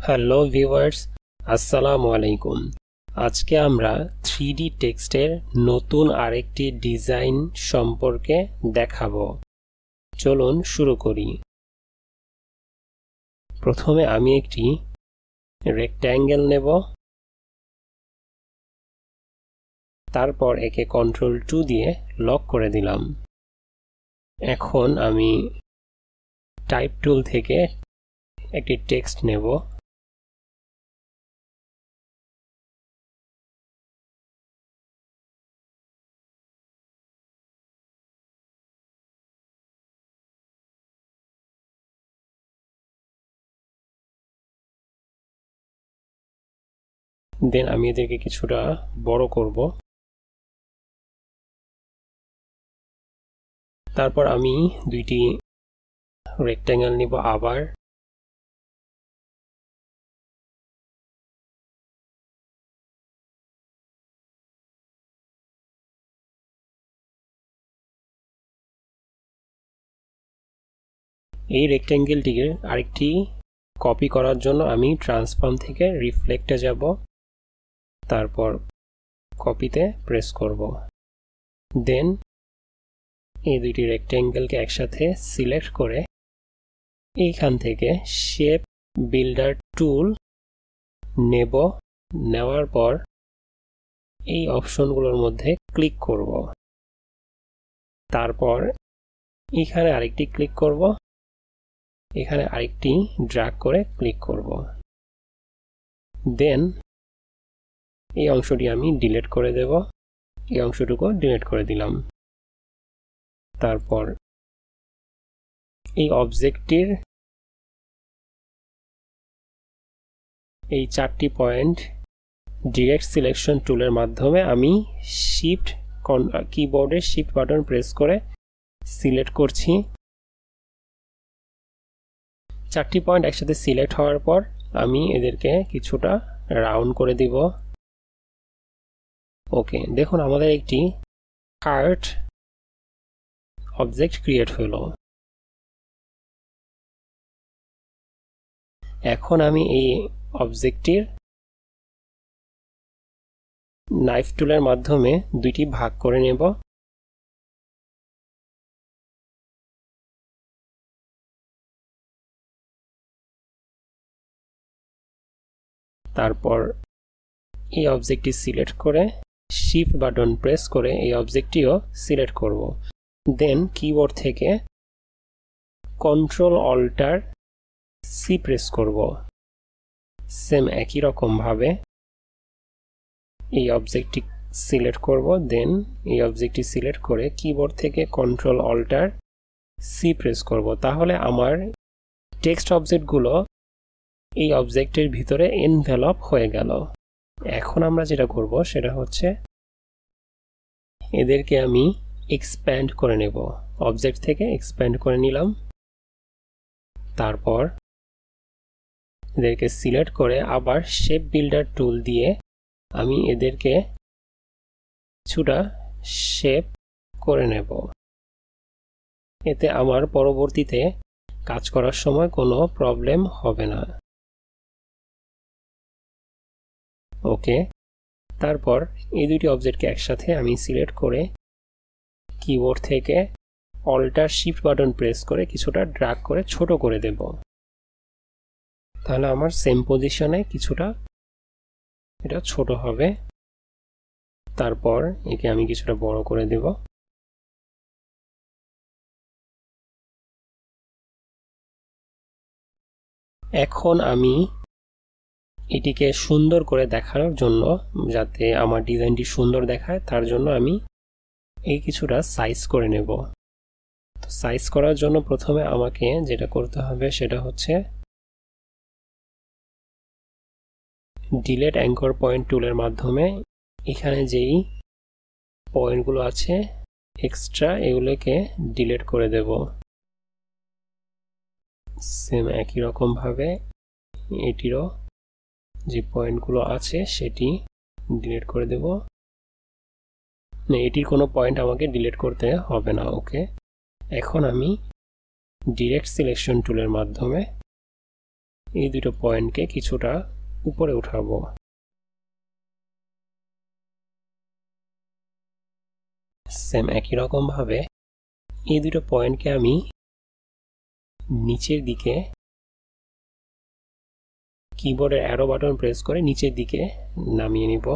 Hello viewers, আসসালামু আলাইকুম। আজকে আমরা 3D টেক্সটের নতুন আরেকটি ডিজাইন সম্পর্কে দেখাবো। চলুন শুরু করি। প্রথমে আমি একটি রেক্ট্যাঙ্গেল নেব, তারপর একে কন্ট্রোল 2 দিয়ে লক করে দিলাম। এখন আমি টাইপ টুল থেকে একটি টেক্সট নেব, দেন আমি এদেরকে কিছুটা বড় করব। তারপর আমি দুইটি রেক্ট্যাঙ্গেল নিব আবার, এই রেক্ট্যাঙ্গেলটিকে আরেকটি কপি করার জন্য আমি ট্রান্সফর্ম থেকে রিফ্লেক্টে যাব, তারপর কপিতে প্রেস করব। দেন এই দুইটি রেক্ট্যাঙ্গেলকে একসাথে সিলেক্ট করে এইখান থেকে শেপ বিল্ডার টুল নেব, নেওয়ার পর এই অপশনগুলোর মধ্যে ক্লিক করব। তারপর এখানে আরেকটি ক্লিক করব, এখানে আরেকটি ড্র্যাগ করে ক্লিক করব। দেন এই অংশটি আমি ডিলিট করে দেব, এই অংশটুকু ডিলিট করে দিলাম। তারপর এই অবজেক্টটির এই 4টি পয়েন্ট ডিরেক্ট সিলেকশন টুলের মাধ্যমে আমি কিবোর্ডের শিফট বাটন প্রেস করে সিলেক্ট করছি। 4টি পয়েন্ট একসাথে সিলেক্ট হওয়ার পর আমি এদেরকে কিছুটা রাউন্ড করে দিব। ওকে, দেখুন আমাদের একটি হার্ট অবজেক্ট ক্রিয়েট হলো। এখন আমি এই অবজেক্টটির নাইফ টুলের মাধ্যমে দুইটি ভাগ করে নেব। তারপর এই অবজেক্টটি সিলেক্ট করে শিফট বাটন প্রেস করে এই অবজেক্টটিও সিলেক্ট করব। দেন কিবোর্ড থেকে কন্ট্রোল অল্টার সি প্রেস করব। সেম একই রকম ভাবে এই অবজেক্টটি সিলেক্ট করব, দেন এই অবজেক্টটি সিলেক্ট করে কিবোর্ড থেকে কন্ট্রোল অল্টার সি প্রেস করব। তাহলে আমার টেক্সট অবজেক্টগুলো এই অবজেক্টের ভিতরে এনভেলপ হয়ে গেল। এখন আমরা যেটা করব সেটা হচ্ছে এদেরকে আমি এক্সপ্যান্ড করে নেব। অবজেক্ট থেকে এক্সপ্যান্ড করে নিলাম, তারপর এদেরকে সিলেক্ট করে আবার শেপ বিল্ডার টুল দিয়ে আমি এদেরকে কিছুটা শেপ করে নেব। এতে আমার পরবর্তীতে কাজ করার সময় কোনো প্রবলেম হবে না। ওকে, তারপর এই দুটি অবজেক্টকে একসাথে আমি সিলেক্ট করে কিবোর্ড থেকে অল্টার শিফট বাটন প্রেস করে কিছুটা ড্র্যাগ করে ছোট করে দেব। তাহলে আমার সেম পজিশনে কিছুটা এটা ছোট হবে। তারপর একে আমি কিছুটা বড় করে দেব। এখন আমি এটিকে সুন্দর করে দেখানোর জন্য, যাতে আমার ডিজাইনটি সুন্দর দেখায়, তার জন্য আমি এই কিছুটা সাইজ করে নেব। তো সাইজ করার জন্য প্রথমে আমাকে যেটা করতে হবে সেটা হচ্ছে ডিলিট অ্যাঙ্কর পয়েন্ট টুলের মাধ্যমে এখানে যেই পয়েন্টগুলো আছে এক্সট্রা, এগুলোকে ডিলিট করে দেব। সেম একই রকম ভাবে এটিরও যে পয়েন্টগুলো আছে সেটি ডিলিট করে দেব। না, এটির কোনো পয়েন্ট আমাকে ডিলিট করতে হবে না। ওকে, এখন আমি ডিরেক্ট সিলেকশন টুলের মাধ্যমে এই দুটো পয়েন্টকে কিছুটা উপরে উঠাবো। সেম একই রকম ভাবে এই দুটো পয়েন্টকে আমি নিচের দিকে কিবোর্ডের অ্যারো বাটন প্রেস করে নিচের দিকে নামিয়ে নিব।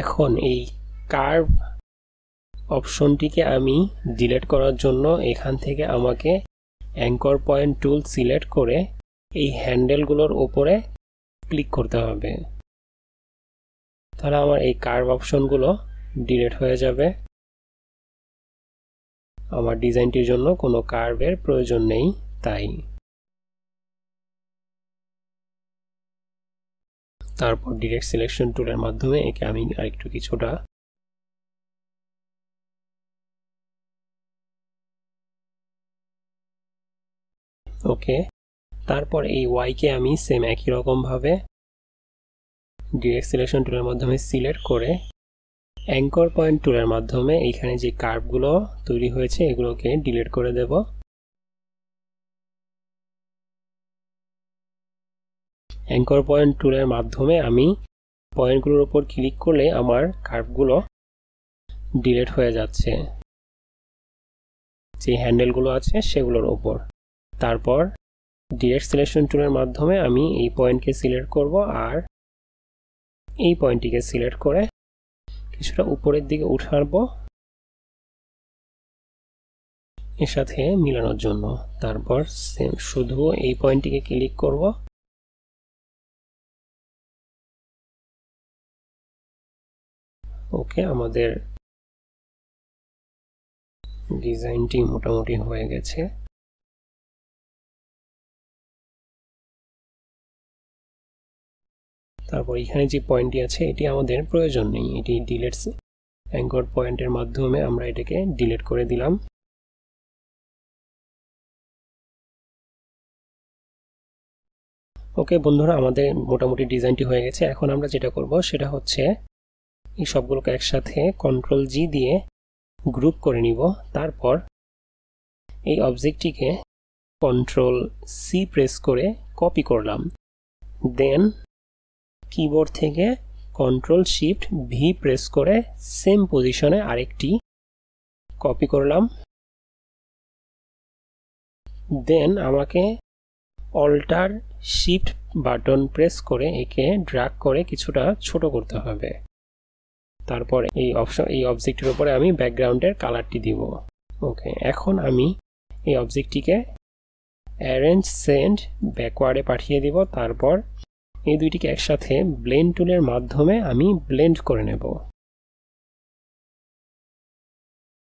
এখন এই কার্ভ অপশনটিকে আমি ডিলিট করার জন্য এখান থেকে আমাকে অ্যাঙ্কর পয়েন্ট টুল সিলেক্ট করে এই হ্যান্ডেলগুলোর উপরে ক্লিক করতে হবে। তাহলে আমার এই কার্ভ অপশনগুলো ডিলিট হয়ে যাবে। আমার ডিজাইনটির জন্য কোনো কার্ভের প্রয়োজন নেই তাই। তারপর ডিরেক্ট সিলেকশন টুলের মাধ্যমে একে আমি আরেকটু কিছুটা ওকে। তারপর এই ওয়াইকে আমি সেম একই রকম ভাবে ডিরেক্ট সিলেকশন টুলের মাধ্যমে সিলেক্ট করে অ্যাঙ্কর পয়েন্ট টুলের মাধ্যমে এইখানে যে কার্ভগুলো তৈরি হয়েছে এগুলোকে ডিলিট করে দেব। অ্যাঙ্কর পয়েন্ট টুলের মাধ্যমে আমি পয়েন্টগুলোর উপর ক্লিক করলে আমার কার্ভগুলো ডিলিট হয়ে যাচ্ছে যে হ্যান্ডেলগুলো আছে সেগুলোর উপর। তারপর ডিরেক্ট সিলেকশন টুলের মাধ্যমে আমি এই পয়েন্টকে সিলেক্ট করব আর এই পয়েন্টটিকে সিলেক্ট করে কিছুটা উপরের দিকে উঠাবো এর সাথে মিলানোর জন্য। তারপর শুধু এই পয়েন্টটিকে ক্লিক করব। ওকে, আমাদের ডিজাইনটি মোটামুটি হয়ে গেছে। তারপর এখানে যে পয়েন্টটি আছে এটি আমাদের প্রয়োজন নেই, এটি ডিলিট অ্যাঙ্কর পয়েন্টের মাধ্যমে আমরা এটাকে ডিলিট করে দিলাম। ওকে বন্ধুরা, আমাদের মোটামুটি ডিজাইনটি হয়ে গেছে। এখন আমরা যেটা করব সেটা হচ্ছে এই সবগুলোকে একসাথে কন্ট্রোল জি দিয়ে গ্রুপ করে নিব। তারপর এই অবজেক্টটিকে কন্ট্রোল সি প্রেস করে কপি করলাম। দেন কিবোর্ড থেকে কন্ট্রোল শিফট ভি প্রেস করে সেম পজিশনে আরেকটি কপি করলাম। দেন আমাকে অল্টার শিফট বাটন প্রেস করে একে ড্র্যাগ করে কিছুটা ছোট করতে হবে। তারপর এই অবজেক্টের উপরে আমি ব্যাকগ্রাউন্ডের কালারটি দিব। ওকে, এখন আমি এই অবজেক্টটিকে অ্যারেঞ্জ সেন্ড ব্যাকওয়ার্ডে পাঠিয়ে দিব। তারপর এই দুইটিকে একসাথে ব্লেন্ড টুলের মাধ্যমে আমি ব্লেন্ড করে নেব।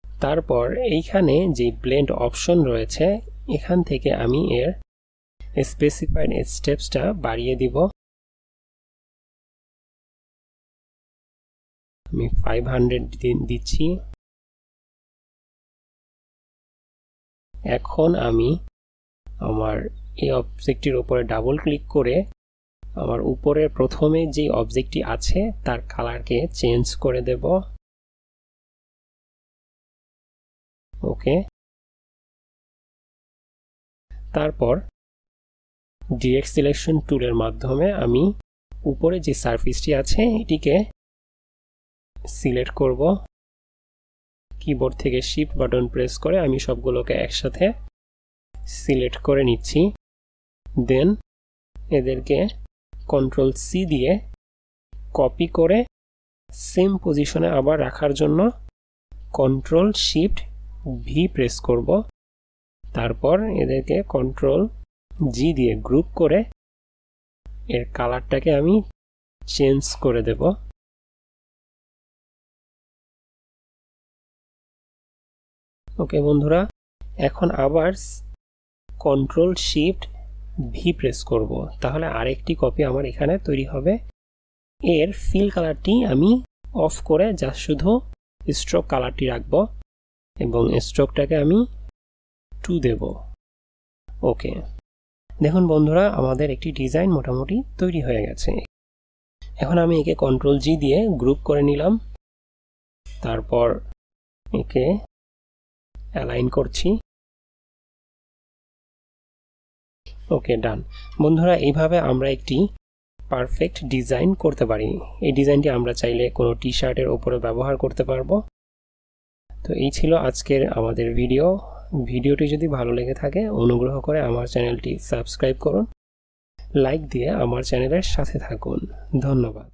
তারপর এইখানে যে ব্লেন্ড অপশন রয়েছে এখান থেকে আমি এর স্পেসিফাইড স্টেপসটা বাড়িয়ে দিব। আমি 500 দিচ্ছি। এখন আমি আমার এই অবজেক্টটির উপরে ডাবল ক্লিক করে আমার উপরের প্রথমে যে অবজেক্টটি আছে তার কালারকে চেঞ্জ করে দেব। ওকে, তারপর ডিরেক্ট সিলেকশন টুলের মাধ্যমে আমি উপরে যে সারফেসটি আছে এটিকে সিলেক্ট করব। কিবোর্ড থেকে শিফট বাটন প্রেস করে আমি সবগুলোকে একসাথে সিলেক্ট করে নিচ্ছি। দেন এদেরকে কন্ট্রোল সি দিয়ে কপি করে সেম পজিশনে আবার রাখার জন্য কন্ট্রোল শিফট ভি প্রেস করব। তারপর এদেরকে কন্ট্রোল জি দিয়ে গ্রুপ করে এর কালারটাকে আমি চেঞ্জ করে দেব। ওকে বন্ধুরা, এখন আবার কন্ট্রোল শিফট ভি প্রেস করব, তাহলে আরেকটি কপি আমার এখানে তৈরি হবে। এর ফিল কালারটি আমি অফ করে জাস্ট শুধু স্ট্রোক কালারটি রাখব এবং স্ট্রোকটাকে আমি 2 দেব। ওকে, দেখুন বন্ধুরা, আমাদের একটি ডিজাইন মোটামুটি তৈরি হয়ে গেছে। এখন আমি একে কন্ট্রোল জি দিয়ে গ্রুপ করে নিলাম। তারপর একে অ্যালাইন করছি। ওকে, ডান। বন্ধুরা, এইভাবে আমরা একটি পারফেক্ট ডিজাইন করতে পারি। এই ডিজাইনটি আমরা চাইলে কোনো টি শার্টের উপরে ব্যবহার করতে পারবো। তো এই ছিল আজকের আমাদের ভিডিওটি যদি ভালো লেগে থাকে অনুগ্রহ করে আমার চ্যানেলটি সাবস্ক্রাইব করুন, লাইক দিয়ে আমার চ্যানেলের সাথে থাকুন। ধন্যবাদ।